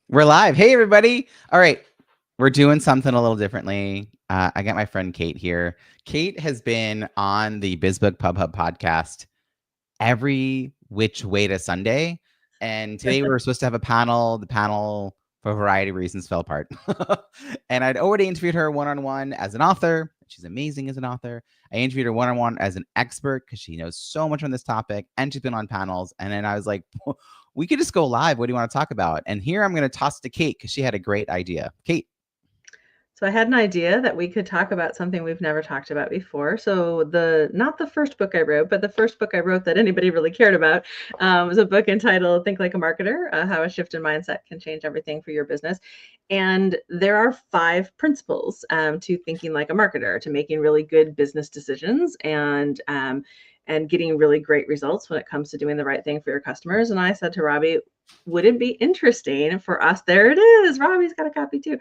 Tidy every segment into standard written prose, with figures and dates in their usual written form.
We're live. Hey, everybody. All right. We're doing something a little differently. I got my friend Kate here. Kate has been on the BizBook Pub Hub podcast every which way to Sunday. And today we were supposed to have a panel. The panel, for a variety of reasons, fell apart. And I'd already interviewed her one-on-one as an author. She's amazing as an author. I interviewed her one-on-one as an expert because she knows so much on this topic and she's been on panels. And then I was like, we could just go live. What do you want to talk about? And here I'm going to toss to Kate because she had a great idea. Kate. So I had an idea that we could talk about something we've never talked about before. So not the first book I wrote, but the first book I wrote that anybody really cared about was a book entitled Think Like a Marketer, How a Shift in Mindset Can Change Everything for Your Business. And there are 5 principles to thinking like a marketer, to making really good business decisions and getting really great results when it comes to doing the right thing for your customers. And I said to Robbie, would it be interesting for us? There it is. Robbie's got a copy too.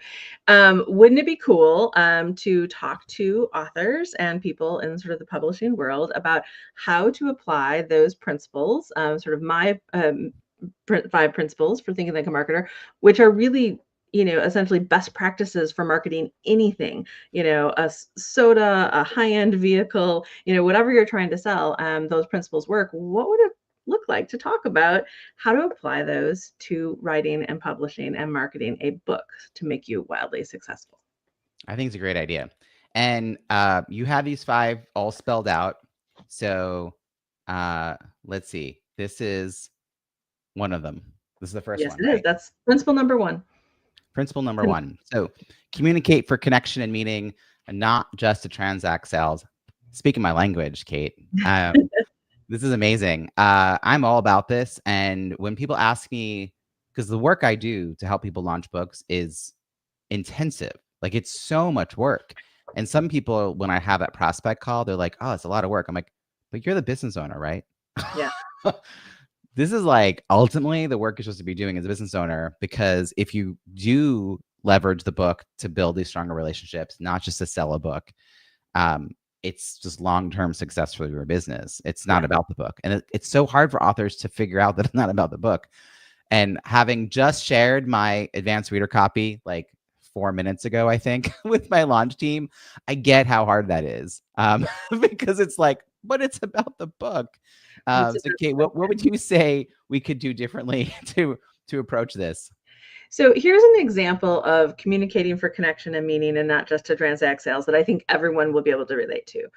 Wouldn't it be cool to talk to authors and people in sort of the publishing world about how to apply those principles, sort of my 5 principles for thinking like a marketer, which are really essentially best practices for marketing anything, a soda, a high-end vehicle, whatever you're trying to sell, those principles work. What would it look like to talk about how to apply those to writing and publishing and marketing a book to make you wildly successful? I think it's a great idea. And you have these 5 all spelled out. So let's see. This is one of them. This is the first one, Yes, it is. right? That's principle number 1. Principle number 1. So communicate for connection and meaning, and not just to transact sales. Speaking my language, Kate. This is amazing. I'm all about this. And when people ask me, because the work I do to help people launch books is intensive, like it's so much work. And some people, when I have that prospect call, they're like, oh, it's a lot of work. I'm like, but you're the business owner, right? Yeah. This is like ultimately the work you're supposed to be doing as a business owner, because if you do leverage the book to build these stronger relationships, not just to sell a book, it's just long-term success for your business. It's not about the book. And it's so hard for authors to figure out that it's not about the book. And having just shared my advanced reader copy like 4 minutes ago, I think, with my launch team, I get how hard that is, because it's like, but it's about the book. So Kate, what would you say we could do differently to approach this? So here's an example of communicating for connection and meaning and not just to transact sales that I think everyone will be able to relate to.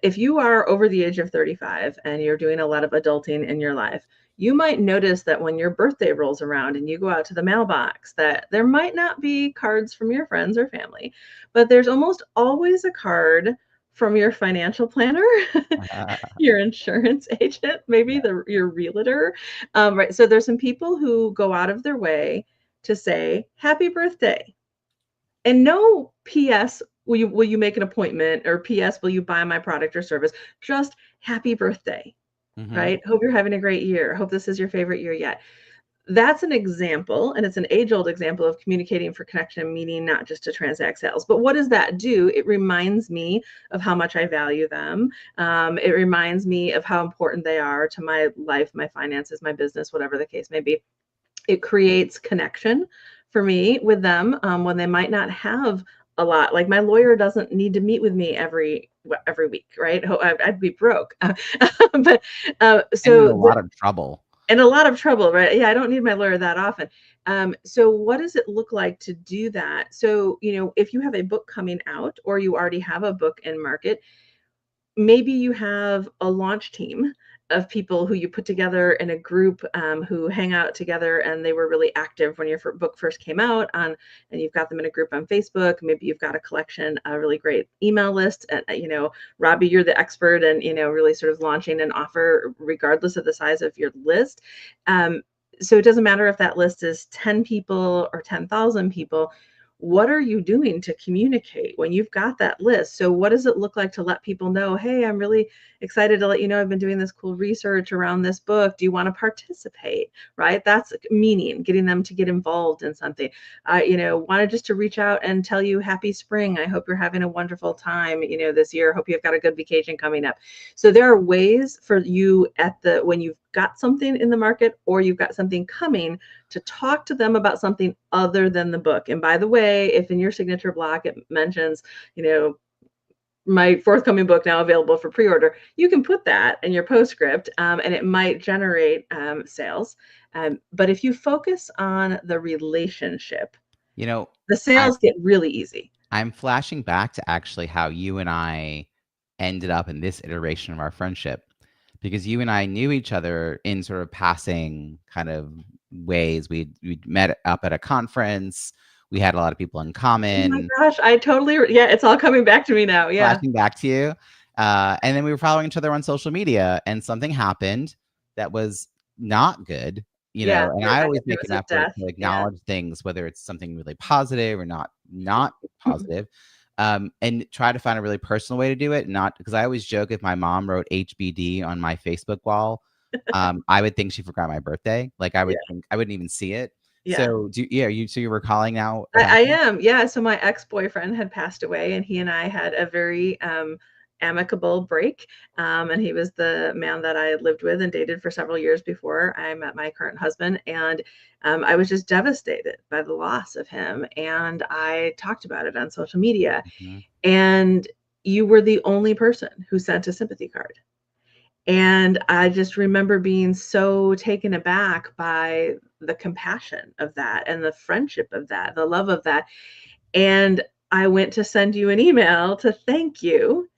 If you are over the age of 35 and you're doing a lot of adulting in your life, you might notice that when your birthday rolls around and you go out to the mailbox, that there might not be cards from your friends or family, but there's almost always a card from your financial planner, your insurance agent, maybe your realtor. Right. So there's some people who go out of their way to say happy birthday, and no PS, will you make an appointment, or PS, will you buy my product or service? Just happy birthday. Right. Hope you're having a great year. Hope this is your favorite year yet. That's an example, and it's an age-old example of communicating for connection, meaning not just to transact sales. But what does that do? It reminds me of how much I value them. It reminds me of how important they are to my life, my finances, my business, whatever the case may be. It creates connection for me with them when they might not have a lot. Like my lawyer doesn't need to meet with me every week, right? I'd be broke. But so in a lot of trouble. In a lot of trouble, right? Yeah, I don't need my lawyer that often. So what does it look like to do that? So, if you have a book coming out or you already have a book in market, maybe you have a launch team of people who you put together in a group, who hang out together, and they were really active when your book first came out and you've got them in a group on Facebook. Maybe you've got a collection, a really great email list, and Robbie, you're the expert, and really sort of launching an offer regardless of the size of your list. So it doesn't matter if that list is 10 people or 10,000 people. What are you doing to communicate when you've got that list? So what does it look like to let people know, hey, I'm really excited to let you know I've been doing this cool research around this book. Do you want to participate? Right? That's meaning, getting them to get involved in something. Wanted just to reach out and tell you happy spring. I hope you're having a wonderful time, this year. Hope you've got a good vacation coming up. So there are ways for you when you've got something in the market or you've got something coming, to talk to them about something other than the book. And by the way, if in your signature block it mentions, you know, my forthcoming book now available for pre-order, you can put that in your postscript, and it might generate sales. But if you focus on the relationship, You know, the I sales get really easy. I'm flashing back to actually how you and I ended up in this iteration of our friendship, because you and I knew each other in sort of passing kind of ways. We'd met up at a conference. We had a lot of people in Oh my common. gosh, I totally, yeah, it's all coming back to me now. Yeah. Flashing back to you. And then we were following each other on social media, and something happened that was not good, Yeah. and I I always guess there make was an a effort death. to Yeah. acknowledge things, whether it's something really positive or not positive, and try to find a really personal way to do it. Not because I always joke, if my mom wrote HBD on my Facebook wall, I would think she forgot my birthday. Like, I would Yeah. think I wouldn't even see it. Yeah. So you're recalling now what I happened? am. Yeah. So my ex-boyfriend had passed away and he and I had a very amicable break. And he was the man that I lived with and dated for several years before I met my current husband. And I was just devastated by the loss of him. And I talked about it on social media. Mhm. And you were the only person who sent a sympathy card. And I just remember being so taken aback by the compassion of that and the friendship of that, the love of that. And I went to send you an email to thank you.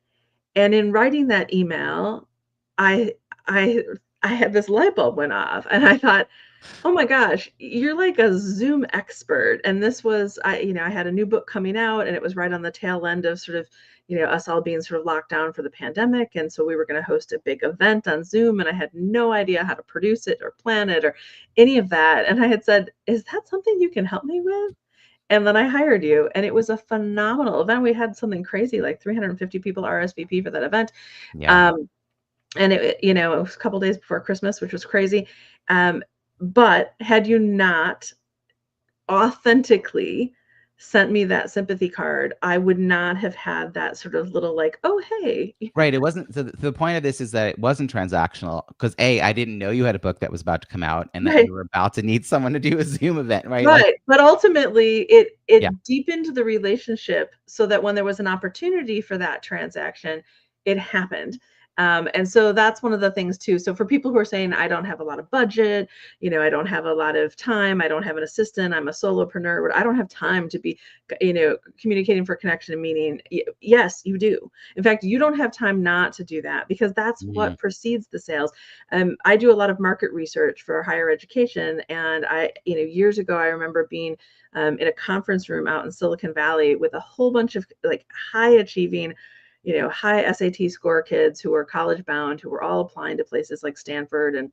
And in writing that email, I I I had this light bulb went off and I thought, oh my gosh, you're like a Zoom expert. And this was, I had a new book coming out and it was right on the tail end of sort of, us all being sort of locked down for the pandemic. And so we were going to host a big event on Zoom and I had no idea how to produce it or plan it or any of that. And I had said, is that something you can help me with? And then I hired you and it was a phenomenal event. We had something crazy like 350 people RSVP for that event. Yeah. Um, and it was a couple days before Christmas, which was crazy. Um, but had you not authentically sent me that sympathy card, I would not have had that sort of little like, oh hey, Right, it wasn't, so the point of this is that it wasn't transactional, because A, I didn't know you had a book that was about to come out and that right, you were about to need someone to do a Zoom event, right? Like, right. But ultimately, yeah. it deepened the relationship so that when there was an opportunity for that transaction, it happened. And so that's one of the things too. So for people who are saying, I don't have a lot of budget, I don't have a lot of time, I don't have an assistant, I'm a solopreneur, but I don't have time to be, communicating for connection and meaning. Yes, you do. In fact, you don't have time not to do that because that's Mhm. what precedes the sales. I do a lot of market research for higher education, and years ago, I remember being in a conference room out in Silicon Valley with a whole bunch of like high achieving, high SAT score kids who were college bound, who were all applying to places like Stanford and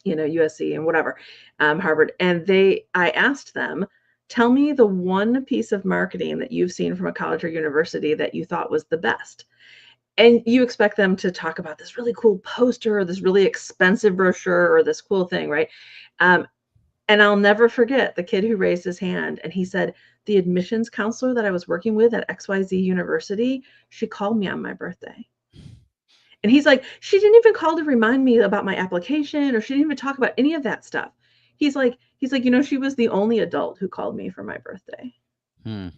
USC and whatever, Harvard. And I asked them, tell me the one piece of marketing that you've seen from a college or university that you thought was the best. And you expect them to talk about this really cool poster or this really expensive brochure or this cool thing, right? Um, and I'll never forget the kid who raised his hand and he said, the admissions counselor that I was working with at XYZ University, she called me on my birthday. And he's like, she didn't even call to remind me about my application or she didn't even talk about any of that stuff. He's like, she was the only adult who called me for my birthday. Hmm. And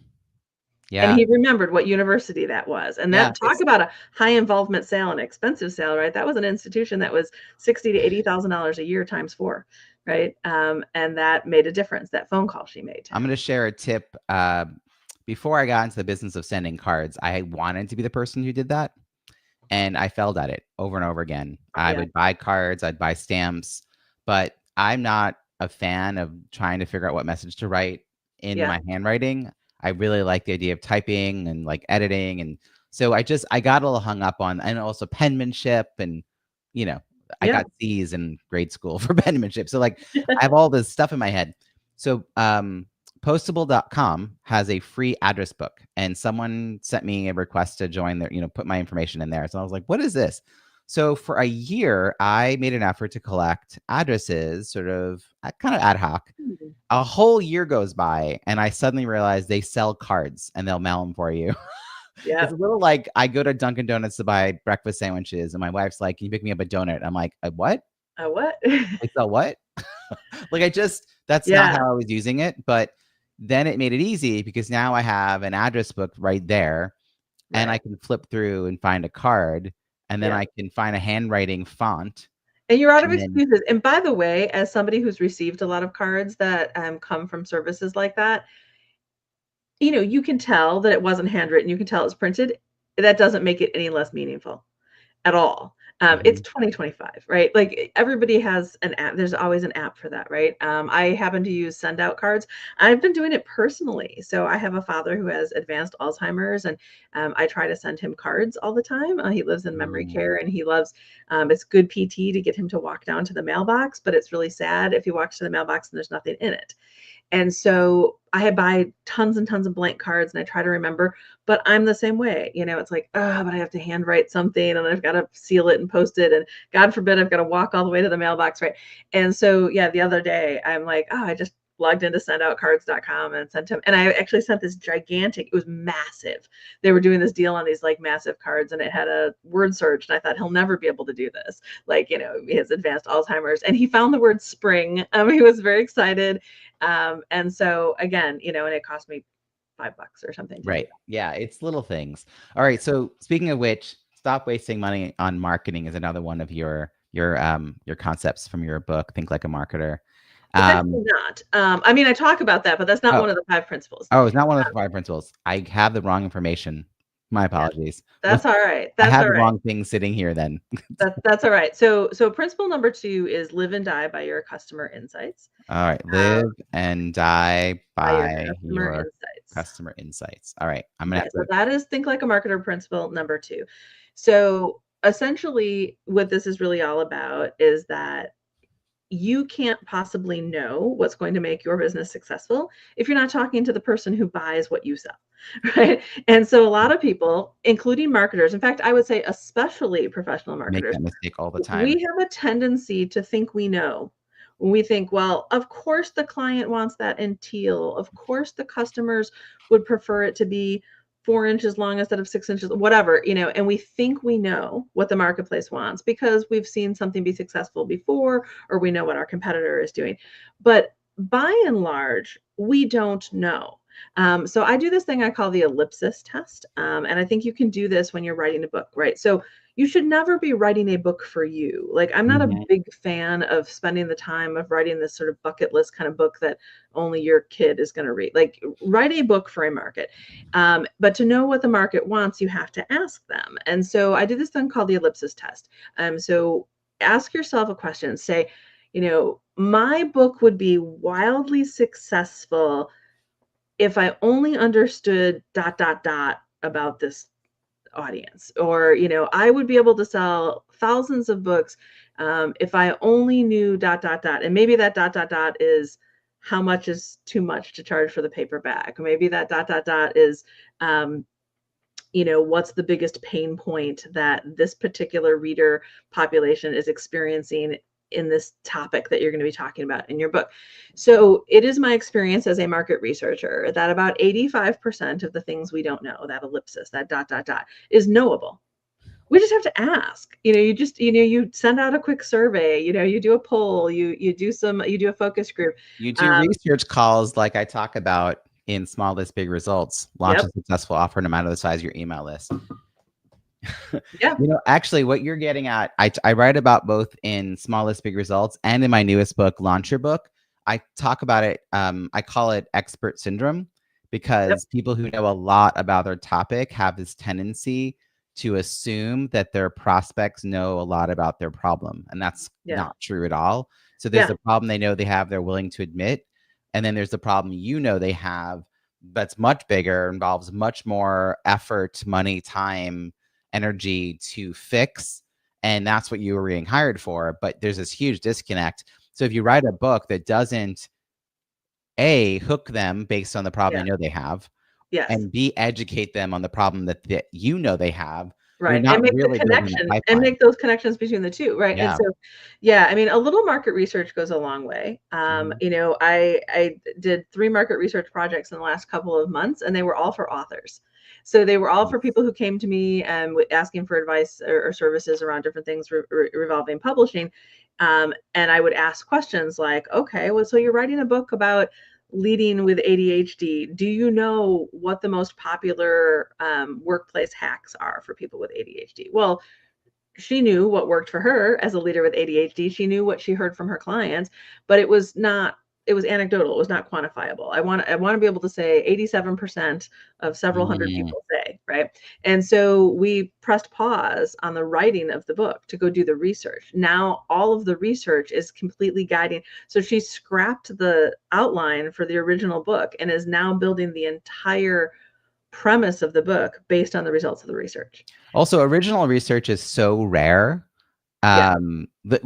Yeah. he remembered what university that was. And Yeah, that talk about a high involvement sale and expensive sale, right? That was an institution that was 60 to $80,000 a year times four, right? And that made a difference. That phone call she made to I'm him. gonna share a tip. Before I got into the business of sending cards, I wanted to be the person who did that, and I failed at it over and over again. I Yeah, would buy cards, I'd buy stamps, but I'm not a fan of trying to figure out what message to write in yeah, my handwriting. I really like the idea of typing and like editing, and so I got a little hung up on, and also penmanship, and you know, I yeah, got C's in grade school for penmanship. So like I have all this stuff in my head. So postable.com has a free address book, and someone sent me a request to join their, put my information in there. So I was like, what is this? So for a year, I made an effort to collect addresses, sort of kind of ad hoc. Mhm. A whole year goes by, and I suddenly realize they sell cards and they'll mail them for you. It's Yeah. a little like I go to Dunkin' Donuts to buy breakfast sandwiches, and my wife's like, "Can you pick me up a donut?" I'm like, "A what?" What? They sell what? Like that's not Yeah, how I was using it, but then it made it easy because now I have an address book right there and I right. can flip through and find a card and then Yeah. I can find a handwriting font And you're out of and then excuses. And by the way, as somebody who's received a lot of cards that come from services like that, you can tell that it wasn't handwritten. You can tell it's printed. That doesn't make it any less meaningful at all. It's Mhm. 2025, right? Like everybody has an app. There's always an app for that, right? I happen to use send out cards. I've been doing it personally. So I have a father who has advanced Alzheimer's, and I try to send him cards all the time. He lives in memory Mm, care, and he loves. It's good PT to get him to walk down to the mailbox, but it's really sad if he walks to the mailbox and there's nothing in it. And so I buy tons and tons of blank cards and I try to remember, but I'm the same way. It's like, oh, but I have to handwrite something and I've got to seal it and post it. And God forbid I've got to walk all the way to the mailbox, right? And so, yeah, the other day I'm like, oh, I just logged into sendoutcards.com and sent him. And I actually sent this gigantic, it was massive. They were doing this deal on these like massive cards and it had a word search. And I thought he'll never be able to do this. Like, he has advanced Alzheimer's and he found the word spring. He was very excited. And so again, and it cost me $5 or something to do right. that. Yeah, it's little things. All right. So speaking of which, stop wasting money on marketing is another one of your concepts from your book, Think Like a Marketer. It's actually Um, not. I mean, I talk about that, but that's not oh, one of the 5 principles. oh, it's not one of the five principles. I have the wrong information. My Yeah, apologies. that's all right. I That's had all the right. wrong thing sitting here then. That's all right. So principle number 2 is live and die by your customer insights. All right. Um, Live and die by your by customer your insights. customer insights. All right. I'm gonna Okay, have so to. that is think like a marketer principle number 2. So essentially, what this is really all about is that you can't possibly know what's going to make your business successful if you're not talking to the person who buys what you sell, right? And so a lot of people, including marketers, in fact, I would say especially professional Make marketers, that mistake all the time. we have a tendency to think we know. When we think, well, of course the client wants that in teal. Of course the customers would prefer it to be 4 inches long instead of 6 inches, whatever, and we think we know what the marketplace wants because we've seen something be successful before or we know what our competitor is doing. But by and large, we don't know. So I do this thing I call the ellipsis test. And I think you can do this when you're writing a book, right? So you should never be writing a book for you. Like, I'm not a Mhm. big fan of spending the time of writing this sort of bucket list kind of book that only your kid is going to read. Like, write a book for a market. But to know what the market wants, you have to ask them. And so I do this thing called the ellipsis test. So ask yourself a question. Say, my book would be wildly successful if I only understood dot dot dot about this audience, or I would be able to sell thousands of books if I only knew dot dot dot. And maybe that dot dot dot is how much is too much to charge for the paperback. Maybe that dot dot dot is um, what's the biggest pain point that this particular reader population is experiencing in this topic that you're going to be talking about in your book. So it is my experience as a market researcher that about 85% of the things we don't know, that ellipsis, that dot dot dot, is knowable. We just have to ask. You send out a quick survey, you do a poll, you do a focus group. You do um, research calls like I talk about in Small List Big Results. Launch yep. a successful offer no matter the size of your email list. Yeah. Actually, what you're getting at, I write about both in Small List Big Results and in my newest book, Launch Your Book. I talk about it. I call it expert syndrome Yep. because people who know a lot about their topic have this tendency to assume that their prospects know a lot about their problem, and that's Yeah. not true at all. So there's Yeah. the problem they know they have, they're willing to admit, and then there's the problem they have that's much bigger, involves much more effort, money, time, energy to fix. And that's what you were being hired for. But there's this huge disconnect. So if you write a book that doesn't A, hook them based on the problem Yeah. they know they have, Yes. and B, educate them on the problem that you know they have, you're Right, and not make the really building a connection and pipeline. make those connections between the 2, right? And Yeah. so, yeah, I mean, a little market research goes a long way. Mhm. I did 3 market research projects in the last couple of months, and they were all for authors. So they were all for people who came to me and asking for advice or services around different things revolving publishing. And I would ask questions like, okay, well, so you're writing a book about leading with ADHD. Do you know what the most popular workplace hacks are for people with ADHD? Well, she knew what worked for her as a leader with ADHD. She knew what she heard from her clients, but it was anecdotal. It was not quantifiable. I want to be able to say 87% of several hundred Mm. people say, right? And so we pressed pause on the writing of the book to go do the research. Now all of the research is completely guiding. So she scrapped the outline for the original book and is now building the entire premise of the book based on the results of the research. Also, original research is so rare. Yeah.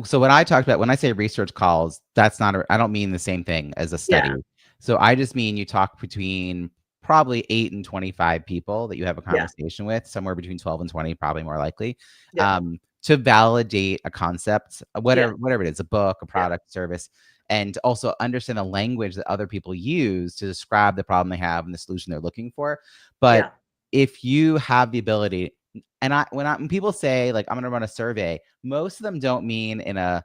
So when I say research calls, that's not I don't mean the same thing as a Yeah. study. So I just mean you talk between probably 8 and 25 people that you have a Yeah. conversation with, somewhere between 12 and 20, probably more likely, Yeah. to validate a concept, Yeah. whatever it is, a book, a Yeah. product, service, and also understand the language that other people use to describe the problem they have and the solution they're looking for. But Yeah. if you have the ability, and when people say like I'm going to run a survey, most of them don't mean in a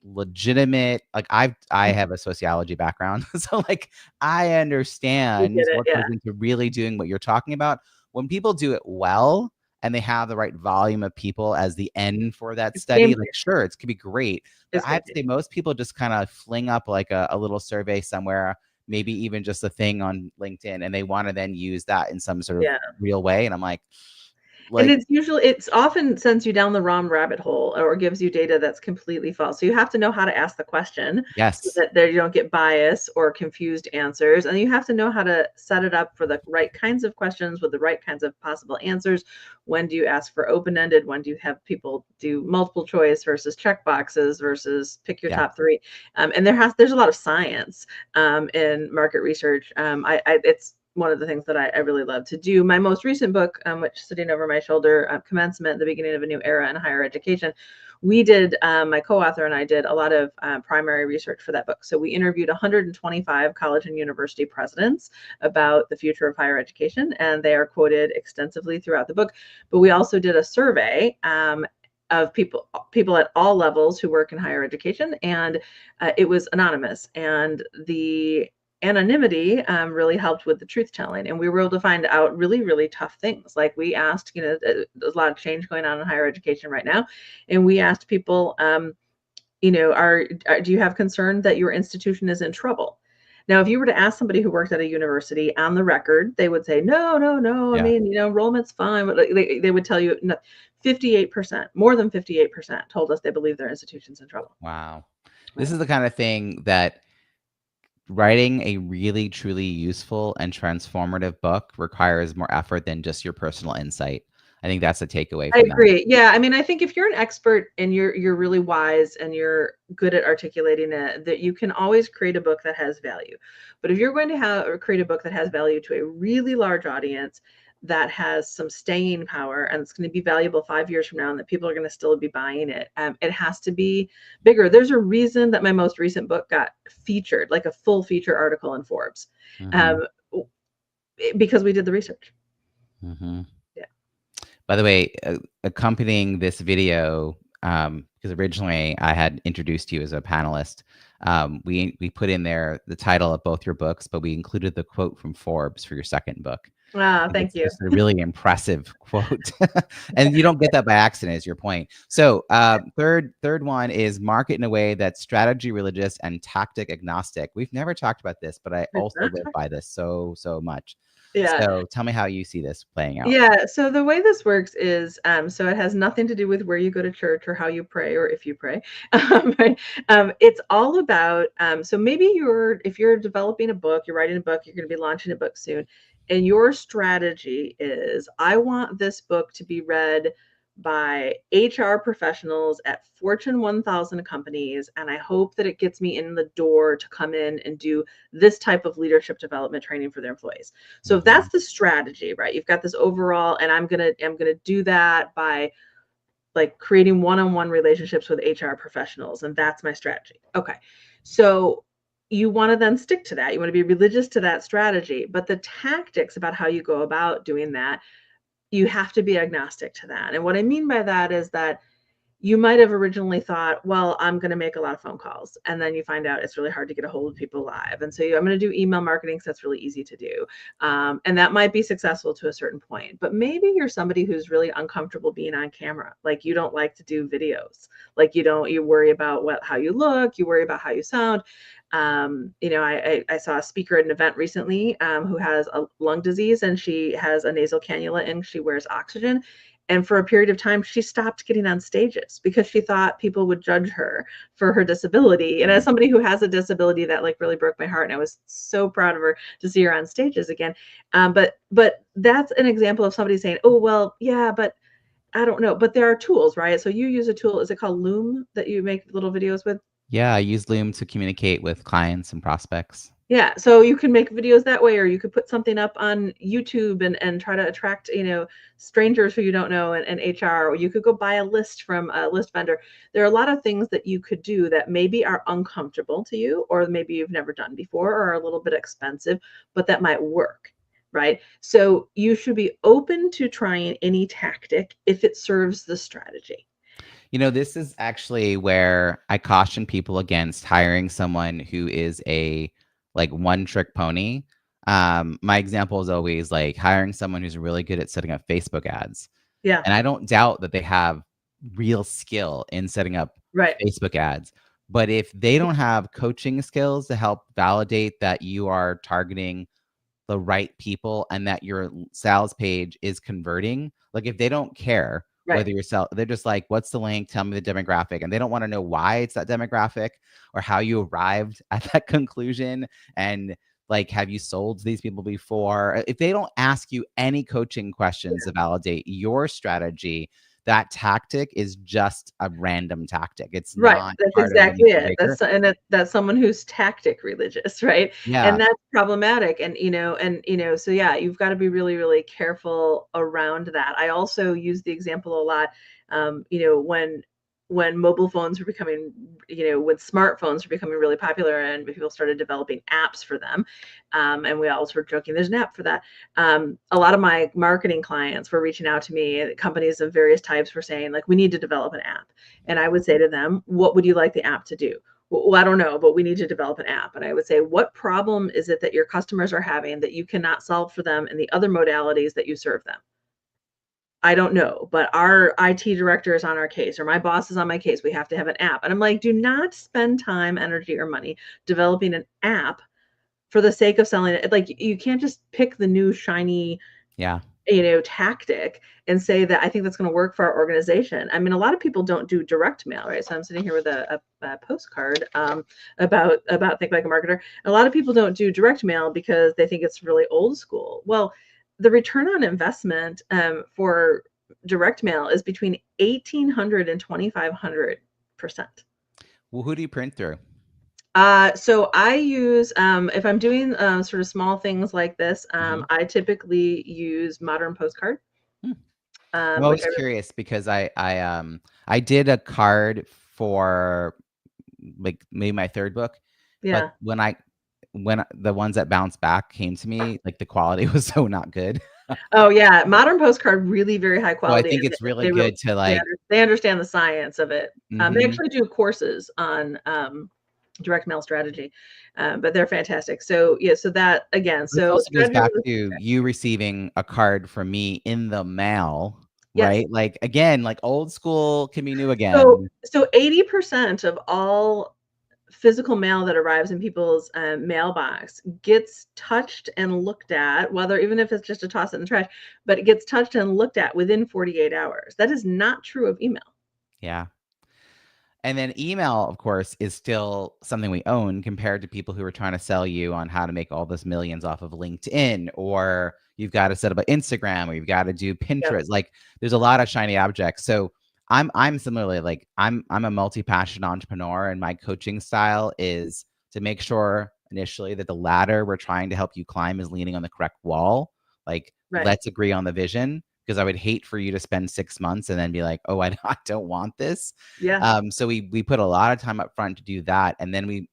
legitimate, like I Mhm. have a sociology background, so like I You understand get it. what Yeah. goes into really doing what you're talking about. When people do it well and they have the right volume of people as the end for that It's game study, like changer. sure, it could be great, but It's I game have to say changer. most people just kind of fling up like a little survey somewhere, maybe even just a thing on LinkedIn, and they want to then use that in some sort of Yeah. real way, and I'm And like it's often sends you down the wrong rabbit hole or gives you data that's completely false. So you have to know how to ask the question so yes, that there you don't get bias or confused answers. And you have to know how to set it up for the right kinds of questions with the right kinds of possible answers. When do you ask for open-ended? When do you have people do multiple choice versus check boxes versus pick your yeah, top three? And there's a lot of science in market research. It's one of the things that I really love to do. My most recent book, which is sitting over my shoulder, Commencement, the Beginning of a New Era in Higher Education, we did, my co-author and I did a lot of primary research for that book. So we interviewed 125 college and university presidents about the future of higher education, and they are quoted extensively throughout the book. But we also did a survey of people at all levels who work in higher education, and it was anonymous. And the anonymity really helped with the truth telling, and we were able to find out really, really tough things. Like we asked, there's a lot of change going on in higher education right now, and we asked people, do you have concern that your institution is in trouble? Now, if you were to ask somebody who worked at a university on the record, they would say, no, no, no. I yeah. mean, enrollment's fine. But they would tell you, no, 58%, more than 58% told us they believe their institution's in trouble. Wow. This Right. is the kind of thing that writing a really truly useful and transformative book requires more effort than just your personal insight. I think that's the takeaway I from that. agree. Yeah, I mean, I think if you're an expert and you're really wise and you're good at articulating it, that you can always create a book that has value. But if you're going to have or create a book that has value to a really large audience, that has some staying power, and it's going to be valuable 5 years from now, and that people are going to still be buying it, it has to be bigger. There's a reason that my most recent book got featured, like a full feature article in Forbes, Mm-hmm. um, because we did the research. Mm-hmm. Yeah. By the way, accompanying this video, because originally I had introduced you as a panelist, we put in there the title of both your books, but we included the quote from Forbes for your second book. Ah, And thank it's you. just a really impressive quote, and you don't get that by accident. Is your point? So, third one is market in a way that's strategy religious and tactic agnostic. We've never talked about this, but I We've also not live talked by about this so much. it. Yeah. So, tell me how you see this playing out. Yeah, so the way this works is, so it has nothing to do with where you go to church or how you pray or if you pray. Right? It's all about, so maybe if you're developing a book, you're writing a book, you're going to be launching a book soon, and your strategy is, I want this book to be read by HR professionals at Fortune 1000 companies, and I hope that it gets me in the door to come in and do this type of leadership development training for their employees. So if Mm-hmm. that's the strategy, right? You've got this overall, and I'm gonna do that by like creating one-on-one relationships with HR professionals, and that's my strategy. Okay. So you want to then stick to that. You want to be religious to that strategy, but the tactics about how you go about doing that, you have to be agnostic to that. And what I mean by that is that you might have originally thought, well, I'm going to make a lot of phone calls. And then you find out it's really hard to get a hold of people live. And so I'm going to do email marketing because that's really easy to do. And that might be successful to a certain point. But maybe you're somebody who's really uncomfortable being on camera. Like you don't like to do videos. Like you worry about how you look, you worry about how you sound. I saw a speaker at an event recently who has a lung disease, and she has a nasal cannula and she wears oxygen. And for a period of time, she stopped getting on stages because she thought people would judge her for her disability. And as somebody who has a disability, that like really broke my heart. And I was so proud of her to see her on stages again. But that's an example of somebody saying, oh, well, yeah, but I don't know. But there are tools, right? So you use a tool, is it called Loom, that you make little videos with? Yeah, I use Loom to communicate with clients and prospects. Yeah, so you can make videos that way, or you could put something up on YouTube and try to attract, strangers who you don't know and HR, or you could go buy a list from a list vendor. There are a lot of things that you could do that maybe are uncomfortable to you, or maybe you've never done before, or are a little bit expensive, but that might work, right? So you should be open to trying any tactic if it serves the strategy. This is actually where I caution people against hiring someone who is a like one trick pony. My example is always like hiring someone who's really good at setting up Facebook ads. Yeah, And I don't doubt that they have real skill in setting up right, Facebook ads. But if they don't have coaching skills to help validate that you are targeting the right people and that your sales page is converting, like if they don't care right. whether you're they're just like, what's the link? Tell me the demographic. And they don't want to know why it's that demographic or how you arrived at that conclusion. And like, have you sold to these people before? If they don't ask you any coaching questions to validate your strategy, that tactic is just a random tactic. It's Right, not that's part of exactly anything it. bigger. That's someone who's tactic religious, right? Yeah. And that's problematic. So yeah, you've got to be really, really careful around that. I also use the example a lot, when mobile phones were becoming, when smartphones were becoming really popular and people started developing apps for them, and we all were joking, there's an app for that. A lot of my marketing clients were reaching out to me, companies of various types were saying, like, we need to develop an app. And I would say to them, what would you like the app to do? Well, I don't know, but we need to develop an app. And I would say, what problem is it that your customers are having that you cannot solve for them in the other modalities that you serve them? I don't know, but our IT director is on our case, or my boss is on my case. We have to have an app. And I'm like, do not spend time, energy, or money developing an app for the sake of selling it. Like, you can't just pick the new shiny, Yeah. tactic and say that I think that's going to work for our organization. I mean, a lot of people don't do direct mail, right? So I'm sitting here with a postcard about Think Like a Marketer. A lot of people don't do direct mail because they think it's really old school. Well, the return on investment for direct mail is between 1,800 and 2,500%. Well, who do you print through? So I use, if I'm doing sort of small things like this, I typically use Modern Postcard, Hmm. I'm which always curious because I did a card for like maybe my third book, but yeah. when the ones that bounced back came to me, like the quality was so not good. Oh yeah, Modern Postcard, really very high So I quality, think and it's really they really good to like, they understand the science of it. They mhm. actually do courses on direct mail strategy, but they're fantastic. So yeah, so that again, This so also goes strategy back really, to you receiving a card from me in the mail, yes. right? Like again, like old school can be new So again. 80% of all physical mail that arrives in people's mailbox gets touched and looked at, whether even if it's just to toss it in the trash, but it gets touched and looked at within 48 hours. That is not true of email. Yeah. And then email, of course, is still something we own compared to people who are trying to sell you on how to make all this millions off of LinkedIn, or you've got to set up an Instagram, or you've got to do Yep. Pinterest. Like there's a lot of shiny objects. So I'm similarly like I'm a multi-passionate entrepreneur, and my coaching style is to make sure initially that the ladder we're trying to help you climb is leaning on the correct wall. Like Right. let's agree on the vision, because I would hate for you to spend 6 months and then be like, oh, I don't want this. Yeah. So we put a lot of time up front to do that, and then we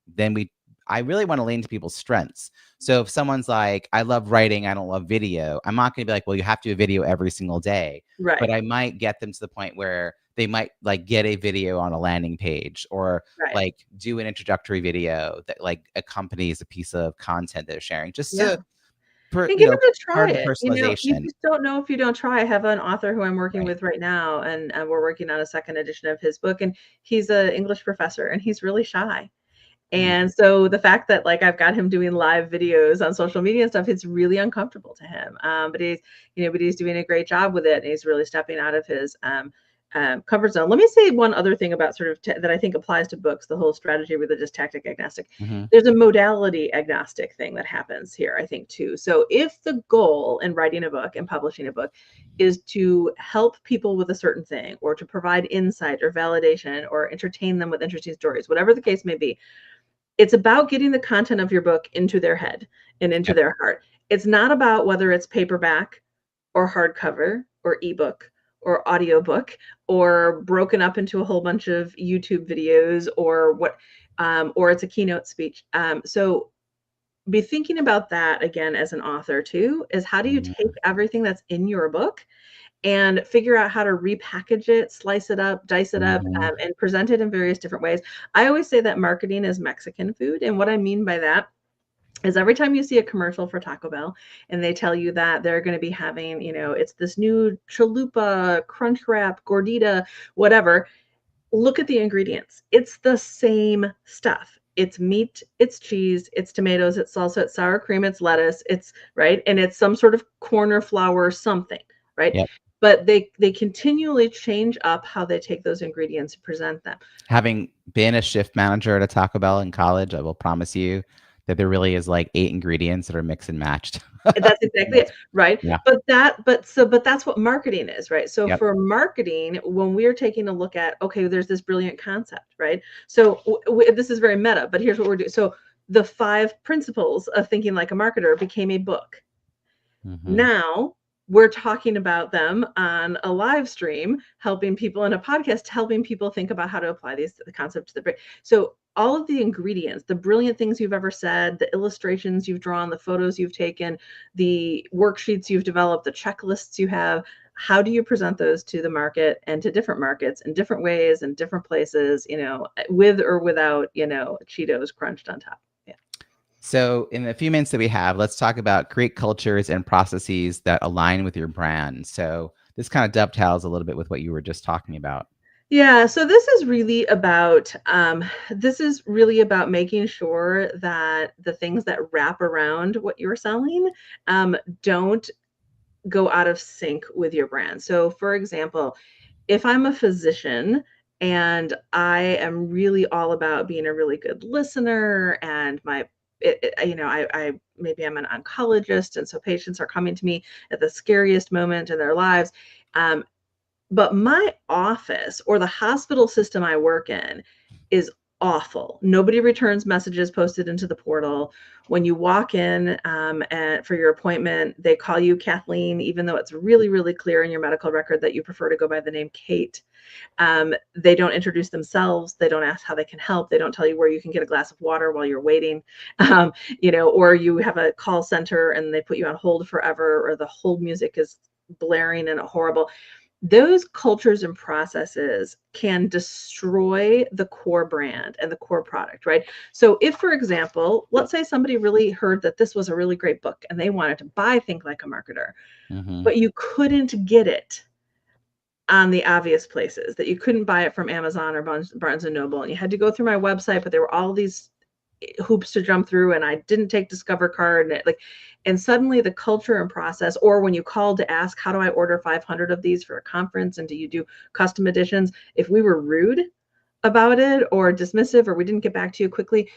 I really want to lean to people's strengths. So if someone's like, I love writing, I don't love video, I'm not going to be like, well, you have to do a video every single day. But Right. I might get them to the point where they might like get a video on a landing page, or Right. like do an introductory video that like accompanies a piece of content they're sharing, just Yeah. to And give it a part try of the it. You personalization. just don't know if you don't try. I have an author who I'm working Right. with right now, and we're working on a second edition of his book, and he's an English professor, and he's really shy. Mm, And so the fact that like I've got him doing live videos on social media and stuff, it's really uncomfortable to him. But he's doing a great job with it, and he's really stepping out of his comfort zone. Let me say one other thing about sort of that I think applies to books: the whole strategy, religious, tactic, agnostic. mhm, There's a modality agnostic thing that happens here, I think, too. So if the goal in writing a book and publishing a book is to help people with a certain thing, or to provide insight or validation, or entertain them with interesting stories, whatever the case may be, it's about getting the content of your book into their head and into yep, their heart. It's not about whether it's paperback or hardcover or ebook or audiobook or broken up into a whole bunch of YouTube videos or or it's a keynote speech. So be thinking about that again as an author too, is how do you take mhm, everything that's in your book and figure out how to repackage it, slice it up, dice it up, mhm, and present it in various different ways. I always say that marketing is Mexican food. And what I mean by that is every time you see a commercial for Taco Bell and they tell you that they're going to be having, it's this new chalupa, crunch wrap, gordita, whatever, look at the ingredients. It's the same stuff. It's meat, it's cheese, it's tomatoes, it's salsa, it's sour cream, it's lettuce, it's right, and it's some sort of corner flour something, right? yep. But they continually change up how they take those ingredients and present them. Having been a shift manager at a Taco Bell in college, I will promise you that there really is like 8 ingredients that are mixed and matched. That's exactly it, Yes. right? Yeah. But that's what marketing is, right? So Yep. for marketing, when we're taking a look at, okay, there's this brilliant concept, right? So this is very meta, but here's what we're doing. So the 5 principles of thinking like a marketer became a book. Mhm. Now we're talking about them on a live stream, helping people in a podcast, helping people think about how to apply the concept to the brain. So all of the ingredients, the brilliant things you've ever said, the illustrations you've drawn, the photos you've taken, the worksheets you've developed, the checklists you have, how do you present those to the market and to different markets in different ways and different places, with or without, Cheetos crunched on top. Yeah. So, in the few minutes that we have, let's talk about create cultures and processes that align with your brand. So, this kind of dovetails a little bit with what you were just talking about. Yeah, so this is really about making sure that the things that wrap around what you're selling don't go out of sync with your brand. So, for example, if I'm a physician and I am really all about being a really good listener, and I maybe I'm an oncologist, and so patients are coming to me at the scariest moment in their lives. Um, but my office or the hospital system I work in is awful. Nobody returns messages posted into the portal. When you walk in and for your appointment, they call you Kathleen, even though it's really, really clear in your medical record that you prefer to go by the name Kate. They don't introduce themselves. They don't ask how they can help. They don't tell you where you can get a glass of water while you're waiting. Or you have a call center and they put you on hold forever, or the hold music is blaring and horrible. Those cultures and processes can destroy the core brand and the core product, right? So if, for example, let's say somebody really heard that this was a really great book and they wanted to buy Think Like a Marketer, Mhm. but you couldn't get it on the obvious places, that you couldn't buy it from Amazon or Barnes and Noble, and you had to go through my website, but there were all these hoops to jump through, and I didn't take Discover Card, and suddenly the culture and process, or when you called to ask, how do I order 500 of these for a conference, and do you do custom editions? If we were rude about it or dismissive, or we didn't get back to you quickly,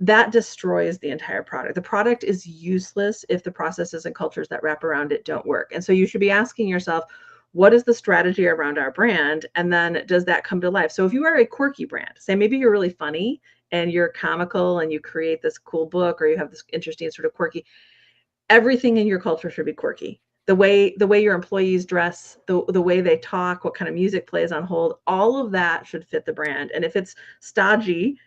that destroys the entire product. The product is useless if the processes and cultures that wrap around it don't work. And so you should be asking yourself, what is the strategy around our brand? And then does that come to life? So if you are a quirky brand, say maybe you're really funny and you're comical and you create this cool book, or you have this interesting sort of quirky, everything in your culture should be quirky. The way your employees dress, the way they talk, what kind of music plays on hold, all of that should fit the brand. And if it's stodgy,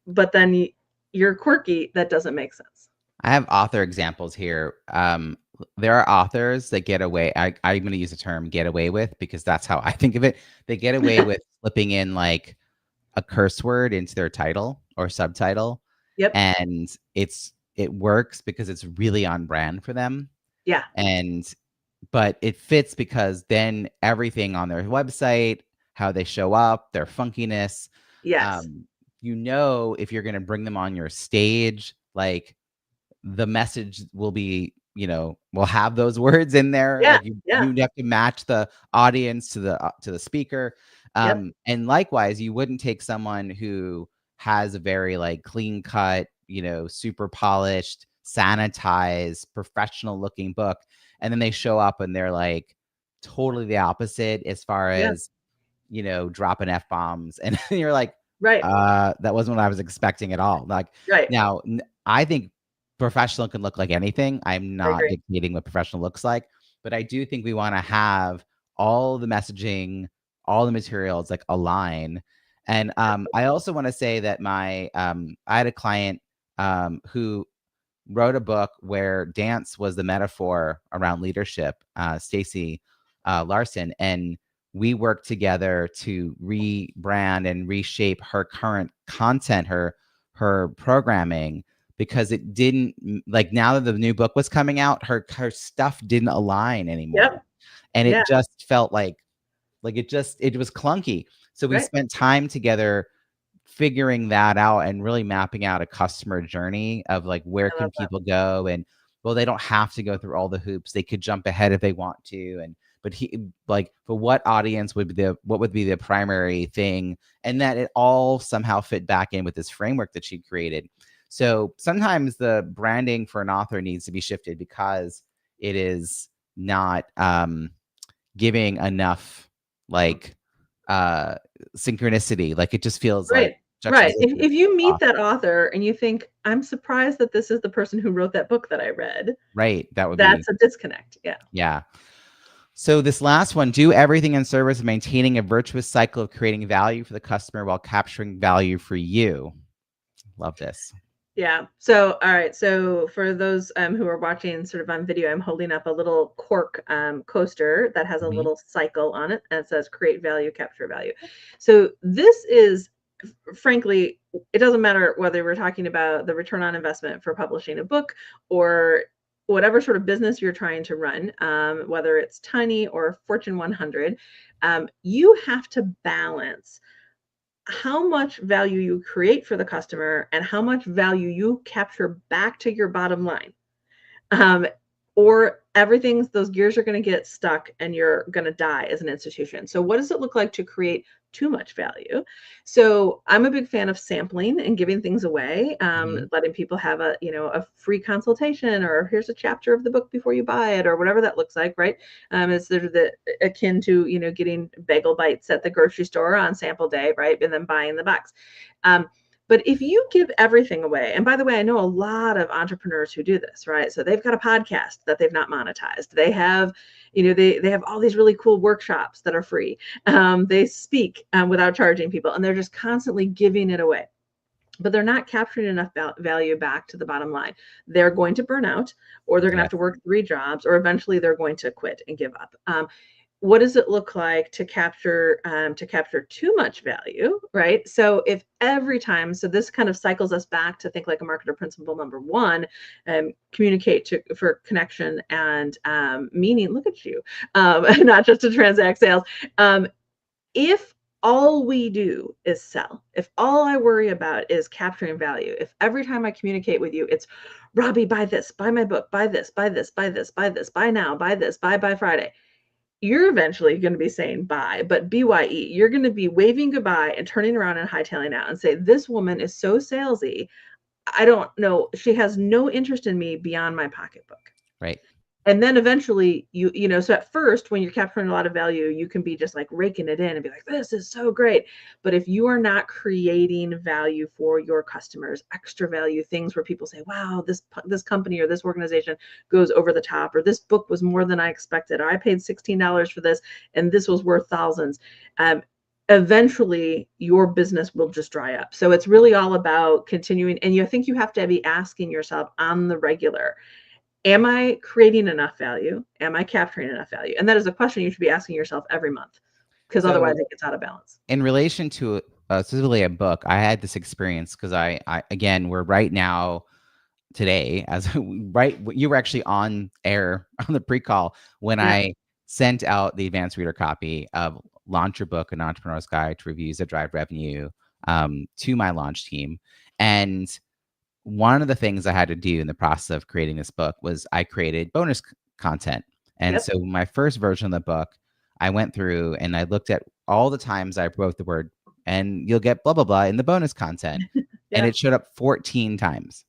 but then you're quirky, that doesn't make sense. I have author examples here. there are authors that get away. I'm going to use the term "get away with" because that's how I think of it. They get away with slipping in like a curse word into their title or subtitle, Yep. and it works because it's really on brand for them. Yeah. And but it fits because then everything on their website, how they show up, their funkiness, Yes. um, if you're going to bring them on your stage, like the message will be, will have those words in there. Yeah. Like you, Yeah. you have to match the audience to the speaker. Yep. And likewise, you wouldn't take someone who has a very like clean cut, super polished, sanitized, professional looking book, and then they show up and they're like totally the opposite as far Yeah. as dropping F bombs. And you're like, Right. that wasn't what I was expecting at all. Like Right. now, I think professional can look like anything. I'm I not agree. dictating what professional looks like, but I do think we want to have all the messaging, all the materials like align. And I also want to say that I had a client who wrote a book where dance was the metaphor around leadership, Stacy Larson, and we worked together to rebrand and reshape her current content, her programming, because it didn't like now that the new book was coming out, her stuff didn't align anymore, Yep. and Yeah. it just felt like it was clunky. So we Right. spent time together figuring that out and really mapping out a customer journey of like where I love can that. people go, and well, they don't have to go through all the hoops, they could jump ahead if they want to. And but he like for what audience what would be the primary thing, and that it all somehow fit back in with this framework that she created. So sometimes the branding for an author needs to be shifted because it is not giving enough like synchronicity. Like it just feels like Right. Right. juxtaposition If you meet off. that author and you think, I'm surprised that this is the person who wrote that book that I read, Right. That would be, that's a disconnect. Yeah. yeah. So this last one, do everything in service of maintaining a virtuous cycle of creating value for the customer while capturing value for you. Love this. Yeah. So, all right. So, for those who are watching sort of on video, I'm holding up a little cork coaster that has a Mhm. little cycle on it, and it says create value, capture value. So, this is, frankly, it doesn't matter whether we're talking about the return on investment for publishing a book or whatever sort of business you're trying to run, whether it's tiny or Fortune 100, you have to balance how much value you create for the customer and how much value you capture back to your bottom line. Um, or those gears are going to get stuck and you're going to die as an institution. So, what does it look like to create too much value? So, I'm a big fan of sampling and giving things away, Mhm. letting people have a free consultation, or here's a chapter of the book before you buy it, or whatever that looks like, right? It's sort of the akin to getting bagel bites at the grocery store on sample day, right, and then buying the box. Um, but if you give everything away, and by the way, I know a lot of entrepreneurs who do this, right? So they've got a podcast that they've not monetized. They have, they have all these really cool workshops that are free. They speak without charging people, and they're just constantly giving it away. But they're not capturing enough value back to the bottom line. They're going to burn out, or they're going to have Yes. to work 3 jobs, or eventually they're going to quit and give up. What does it look like to capture too much value, right? So if every time, so this kind of cycles us back to think like a marketer principle number one, communicate for connection and meaning. Look at you, not just to transact sales. If all we do is sell, if all I worry about is capturing value, if every time I communicate with you, it's Robbie, buy this, buy my book, buy this, buy this, buy this, buy this, buy now, buy this, buy by Friday, you're eventually going to be saying bye, but BYE, you're going to be waving goodbye and turning around and hightailing out and say, this woman is so salesy. I don't know. She has no interest in me beyond my pocketbook. Right. And then eventually so at first, when you're capturing a lot of value, you can be just like raking it in and be like, this is so great. But if you are not creating value for your customers, extra value, things where people say, wow, this company or this organization goes over the top, or this book was more than I expected, or I paid $16 for this and this was worth thousands. Eventually your business will just dry up. So it's really all about continuing. And you think you have to be asking yourself on the regular, Am I creating enough value? Am I capturing enough value? And that is a question you should be asking yourself every month, because otherwise So it gets out of balance. in relation to specifically a book, I had this experience because I again, we're right now today as right, you were actually on air on the pre-call when Yeah. I sent out the advanced reader copy of Launch Your Book: An Entrepreneur's Guide to Reviews That Drive Revenue to my launch team. And one of the things I had to do in the process of creating this book was I created bonus content. And Yep. so my first version of the book, I went through and I looked at all the times I wrote the word, and you'll get blah, blah, blah in the bonus content. And Yeah. it showed up 14 times.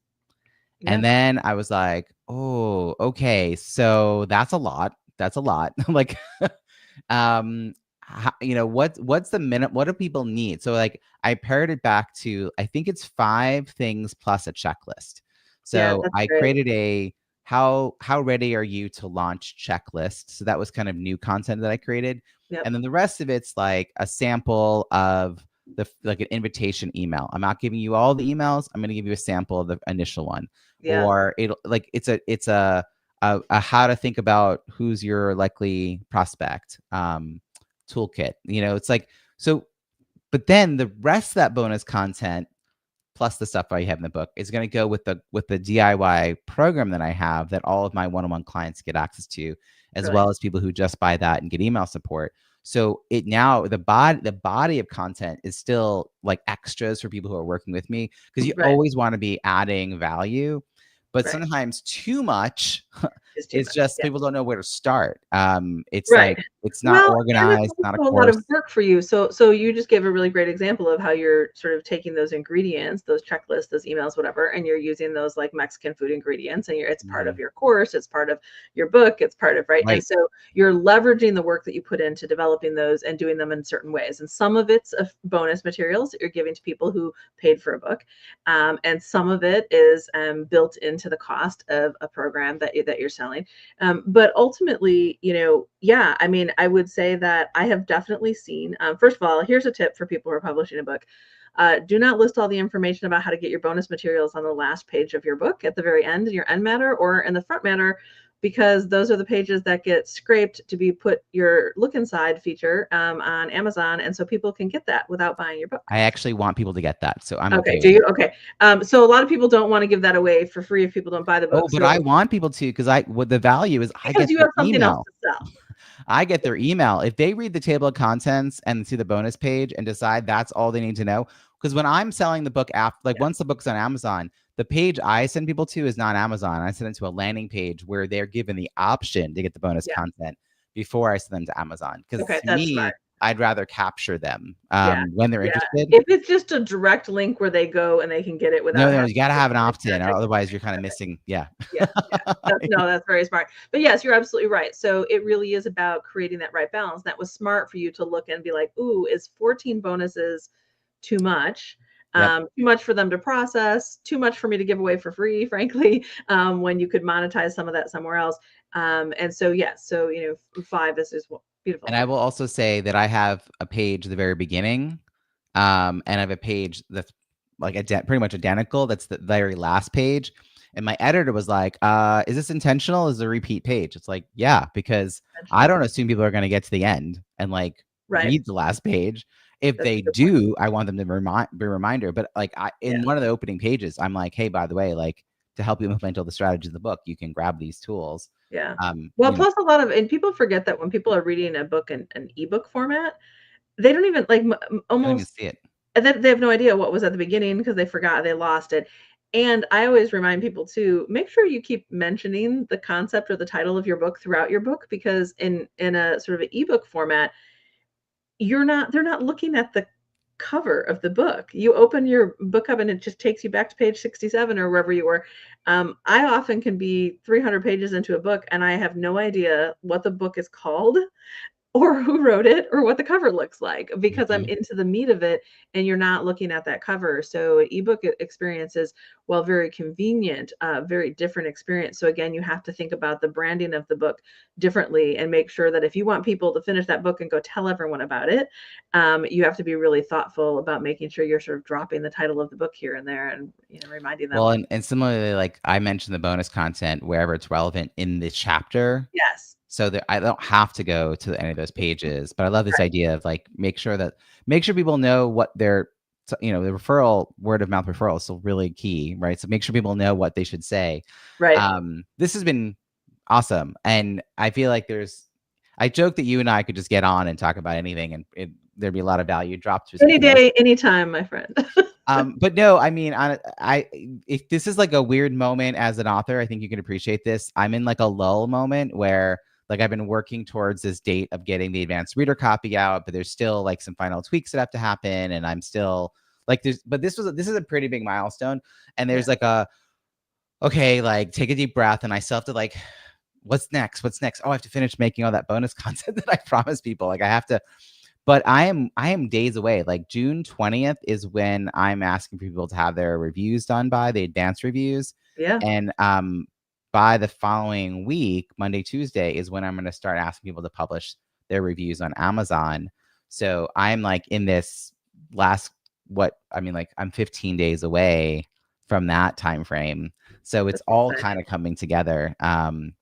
Yeah. And then I was like, oh, okay. So that's a lot. That's a lot. Like, what's the minute? What do people need? So like I paired it back to, I think it's 5 things plus a checklist. Yeah. So That's I great. created a how ready are you to launch checklist. So that was kind of new content that I created. Yep. And then the rest of it's like a sample of like an invitation email. I'm not giving you all the emails. I'm going to give you a sample of the initial one. Yeah. Or it'll like it's a how to think about who's your likely prospect toolkit. It's like, so, but then the rest of that bonus content plus the stuff I have in the book is going to go with the DIY program that I have that all of my one-on-one clients get access to, as Brilliant. well as people who just buy that and get email support. So it now the body of content is still like extras for people who are working with me, because you Right. always want to be adding value, but Right. sometimes too much It's too is much. just Yeah. people don't know where to start. It's Right. like it's not Well, and it's organized, not a also a lot of course. work for you. So you just gave a really great example of how you're sort of taking those ingredients, those checklists, those emails, whatever, and you're using those like Mexican food ingredients, and it's part of Mhm. your course, it's part of your book, it's part of, right. And Right. so you're leveraging the work that you put into developing those and doing them in certain ways. And some of it's a bonus materials that you're giving to people who paid for a book, and some of it is built into the cost of a program that you're selling. But ultimately, yeah, I mean, I would say that I have definitely seen, first of all, here's a tip for people who are publishing a book. Do not list all the information about how to get your bonus materials on the last page of your book at the very end in your end matter or in the front matter, because those are the pages that get scraped to be put your look inside feature on Amazon. And so people can get that without buying your book. I actually want people to get that, so I'm Okay. okay Do with you? it. Okay. So a lot of people don't want to give that away for free if people don't buy the Oh, book. but So I want people to, because what the value is, I because get you their have something else email. to sell. I get their email. If they read the table of contents and see the bonus page and decide that's all they need to know, because when I'm selling the book after, like Yeah. once the book's on Amazon, the page I send people to is not Amazon. I send them to a landing page where they're given the option to get the bonus Yeah. content before I send them to Amazon. Because Okay. to That's smart. me, I'd rather capture them Yeah. when they're Yeah. interested. If it's just a direct link where they go and they can get it No, without no, having you got to to have an like opt-in, or that. otherwise you're kind of Okay. missing. Yeah. Yeah. Yeah. That's very smart. But yes, you're absolutely right. So it really is about creating that right balance. That was smart for you to look and be like, ooh, is 14 bonuses too much? Yep. Too much for them to process, too much for me to give away for free, frankly, when you could monetize some of that somewhere else. And so, yes, so, 5 is beautiful. And I will also say that I have a page at the very beginning, and I have a page that's like pretty much identical. That's the very last page. And my editor was like, is this intentional? Is it a repeat page? It's like, yeah, because I Intentional. don't assume people are going to get to the end and like Right. read the last page. If That's a they good point. do, I want them to be a reminder. But like Yeah. in one of the opening pages, I'm like, hey, by the way, like to help you implement all the strategies of the book, you can grab these tools. Yeah. Um, Well, you know, plus a lot of and people forget that when people are reading a book in an ebook format, they don't even like I don't even almost see it. they have no idea what was at the beginning because they forgot, they lost it. And I always remind people to make sure you keep mentioning the concept or the title of your book throughout your book, because in a sort of an ebook format, they're not looking at the cover of the book. You open your book up and it just takes you back to page 67 or wherever you were. I often can be 300 pages into a book and I have no idea what the book is called, or who wrote it or what the cover looks like, because I'm Mhm. into the meat of it and you're not looking at that cover. So ebook experience is, well, very convenient, very different experience. So again, you have to think about the branding of the book differently and make sure that if you want people to finish that book and go tell everyone about it, you have to be really thoughtful about making sure you're sort of dropping the title of the book here and there and reminding them. Well, and similarly, like I mentioned the bonus content wherever it's relevant in the chapter, Yes. so that I don't have to go to any of those pages. But I love this Right. idea of like make sure people know what their the referral, word of mouth referral is still really key, right? So make sure people know what they should say. Right. This has been awesome, and I feel like I joke that you and I could just get on and talk about anything, and there'd be a lot of value dropped Any between us. day, anytime, my friend. But no, I mean, if this is like a weird moment as an author, I think you can appreciate this. I'm in like a lull moment where like I've been working towards this date of getting the advanced reader copy out, but there's still like some final tweaks that have to happen, and I'm still like this is a pretty big milestone, and Yeah. there's like okay, like take a deep breath, and I still have to like, what's next? What's next? Oh, I have to finish making all that bonus content that I promised people. Like I have to, but I am days away. Like June 20th is when I'm asking people to have their reviews done by, the advanced reviews. Yeah. And by the following week, Monday, Tuesday, is when I'm going to start asking people to publish their reviews on Amazon. So I'm like in this last like I'm 15 days away from that time frame. So it's That's all exciting. kind of coming together. And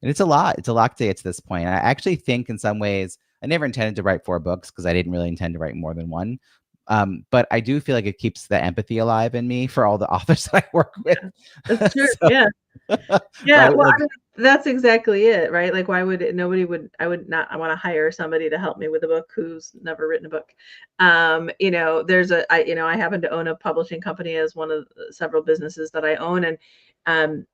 it's a lot. It's a lot to get to this point. I actually think in some ways I never intended to write 4 books because I didn't really intend to write more than one. But I do feel like it keeps the empathy alive in me for all the authors that I work with. Yeah. That's true. So, Yeah. Yeah, right, well, like I mean, that's exactly it, right? Like, why would nobody would I would not I want to hire somebody to help me with a book who's never written a book. I happen to own a publishing company as one of several businesses that I own, and um,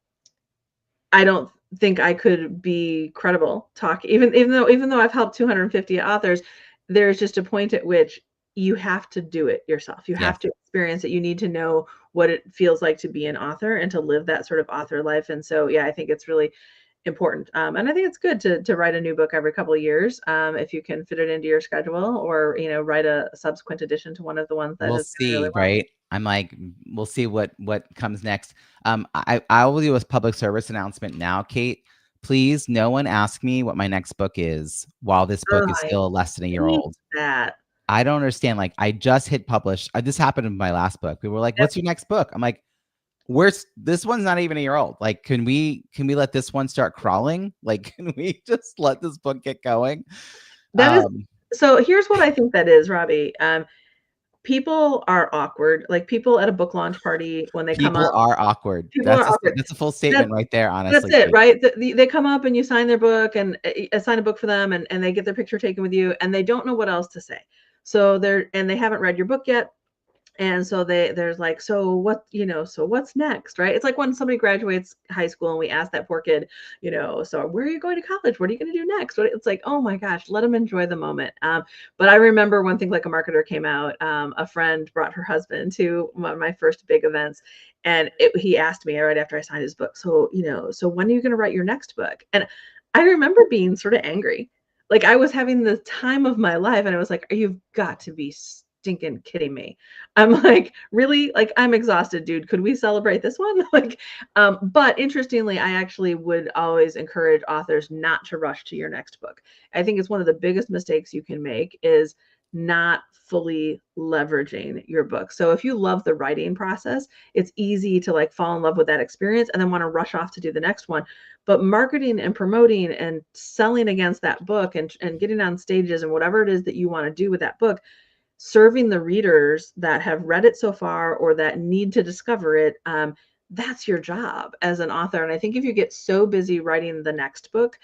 I don't think I could be credible talk even though I've helped 250 authors, there's just a point at which you have to do it yourself. You yes. have to experience it. You need to know what it feels like to be an author and to live that sort of author life. And so, yeah, I think it's really important. And I think it's good to write a new book every couple of years, if you can fit it into your schedule, or write a subsequent edition to one of the ones that We'll is doing really see, well. right? I'm like, we'll see what comes next. I will do a public service announcement now, Kate. Please, no one ask me what my next book is while this book Oh, is I still less than a year hate old. that. I don't understand. Like, I just hit publish. This happened in my last book. People were like, Yep. "What's your next book?" I'm like, "Where's this one's not even a year old. Like, can we let this one start crawling? Like, can we just let this book get going?" That is Um, so here's what I think that is, Robbie. People are awkward. Like, people at a book launch party when they come People up, are awkward. people are awkward. That's a full That statement right there, that's honestly, it, Kate. right? They come up and you sign their book and sign a book for them, and they get their picture taken with you, and they don't know what else to say. So they haven't read your book yet. And so there's like, so what, so what's next, right? It's like when somebody graduates high school and we ask that poor kid, so where are you going to college? What are you going to do next? It's like, oh my gosh, let them enjoy the moment. But I remember when Think Like a Marketer came out, a friend brought her husband to one of my first big events, and he asked me right after I signed his book, so when are you going to write your next book? And I remember being sort of angry. Like, I was having the time of my life, and I was like, you've got to be stinking kidding me. I'm like, really? Like, I'm exhausted, dude. Could we celebrate this one? Like, but interestingly, I actually would always encourage authors not to rush to your next book. I think it's one of the biggest mistakes you can make is not fully leveraging your book. So if you love the writing process, it's easy to like fall in love with that experience and then want to rush off to do the next one. But marketing and promoting and selling against that book, and getting on stages and whatever it is that you want to do with that book, serving the readers that have read it so far or that need to discover it, that's your job as an author. And I think if you get so busy writing the next book,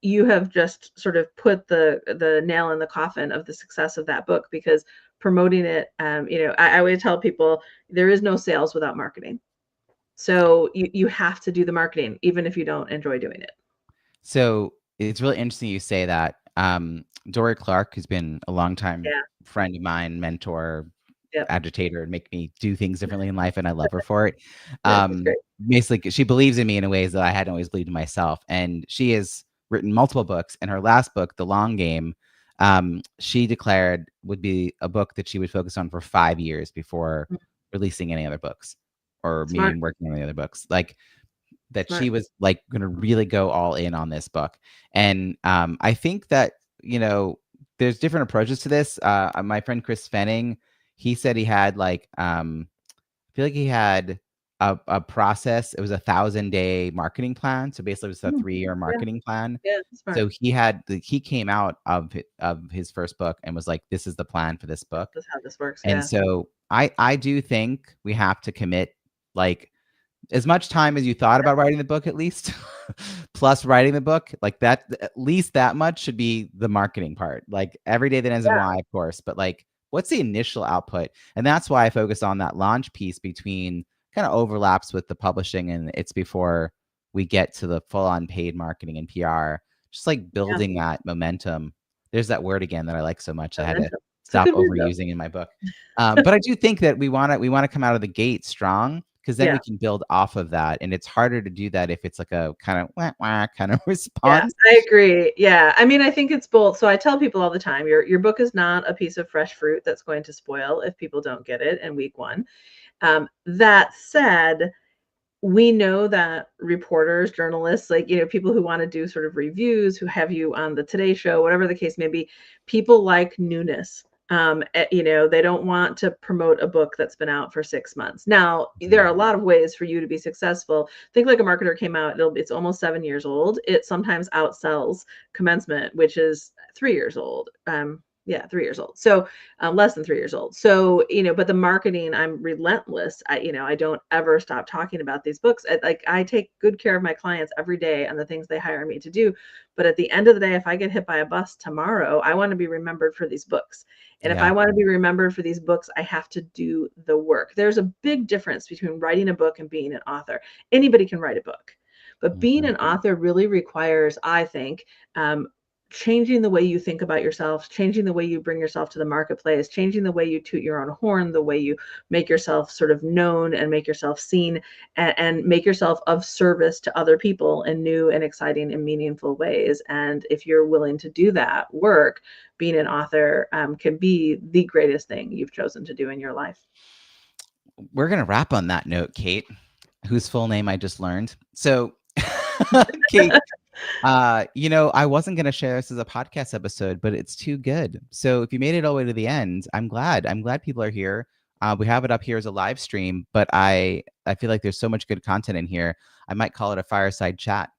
you have just sort of put the nail in the coffin of the success of that book, because promoting it, I always tell people there is no sales without marketing. So you have to do the marketing, even if you don't enjoy doing it. So it's really interesting you say that. Dory Clark, who's been a longtime Yeah. friend of mine, mentor, Yep. agitator, and make me do things differently in life, and I love her for it. Yeah, she's great. Basically, she believes in me in ways that I hadn't always believed in myself, and she is written multiple books, and her last book, The Long Game, she declared would be a book that she would focus on for 5 years before releasing any other books, or maybe Smart. even working on any other books. Like that Smart. she was like going to really go all in on this book. And I think that, there's different approaches to this. My friend Chris Fenning, he said he had like, I feel like he had a process. It was a 1,000-day marketing plan. So basically, it was a 3-year Yeah. marketing plan. Yeah. Smart. So he came out of his first book and was like, "This is the plan for this book." That's how this works. And Yeah. so I do think we have to commit like as much time as you thought about writing the book, at least, plus writing the book, like that, at least that much should be the marketing part. Like every day that ends in Yeah. Y, of course, but like, what's the initial output? And that's why I focus on that launch piece between kind of overlaps with the publishing, and it's before we get to the full on paid marketing and PR, just like building that momentum. There's that word again that I like so much. I had to Momentum. It's a stop good word, though. overusing in my book. But I do think that we want to come out of the gate strong, because then we Yeah. can build off of that. And it's harder to do that if it's like a kind of wah, wah kind of Yeah, response. I agree. Yeah. I mean, I think it's both. So I tell people all the time, your book is not a piece of fresh fruit that's going to spoil if people don't get it in week one. That said, we know that reporters, journalists, like, people who want to do sort of reviews, who have you on the Today Show, whatever the case may be, people like newness. They don't want to promote a book that's been out for 6 months. Now, there are a lot of ways for you to be successful. Think Like a Marketer came out, it's almost 7 years old. It sometimes outsells Commencement, which is 3 years old. 3 years old. So less than 3 years old. So, but the marketing, I'm relentless. I don't ever stop talking about these books. I take good care of my clients every day and the things they hire me to do. But at the end of the day, if I get hit by a bus tomorrow, I want to be remembered for these books. And if I want to be remembered for these books, I have to do the work. There's a big difference between writing a book and being an author. Anybody can write a book, but being an author really requires, I think, changing the way you think about yourself, changing the way you bring yourself to the marketplace, changing the way you toot your own horn, the way you make yourself sort of known and make yourself seen, and make yourself of service to other people in new and exciting and meaningful ways. And if you're willing to do that work, being an author can be the greatest thing you've chosen to do in your life. We're going to wrap on that note, Kate, whose full name I just learned. So, Kate, I wasn't going to share this as a podcast episode, but it's too good. So if you made it all the way to the end, I'm glad. I'm glad people are here. We have it up here as a live stream, but I feel like there's so much good content in here. I might call it a fireside chat,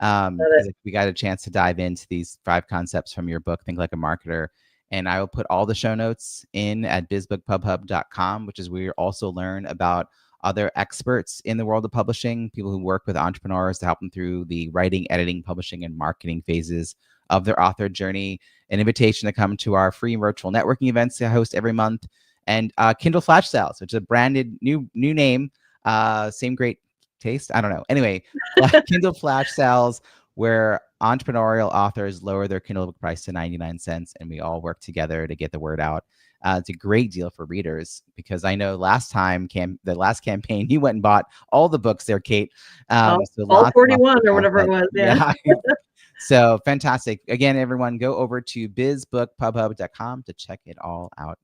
because we got a chance to dive into these 5 concepts from your book, Think Like a Marketer. And I will put all the show notes in at bizbookpubhub.com, which is where you also learn about other experts in the world of publishing, people who work with entrepreneurs to help them through the writing, editing, publishing, and marketing phases of their author journey. An invitation to come to our free virtual networking events I host every month, and Kindle Flash Sales, which is a branded new name, same great taste. I don't know. Anyway, Kindle Flash Sales, where entrepreneurial authors lower their Kindle book price to 99 cents, and we all work together to get the word out. It's a great deal for readers, because I know the last campaign, you went and bought all the books there, Kate. All Lots 41 or whatever it was. Yeah. So fantastic. Again, everyone, go over to bizbookpubhub.com to check it all out.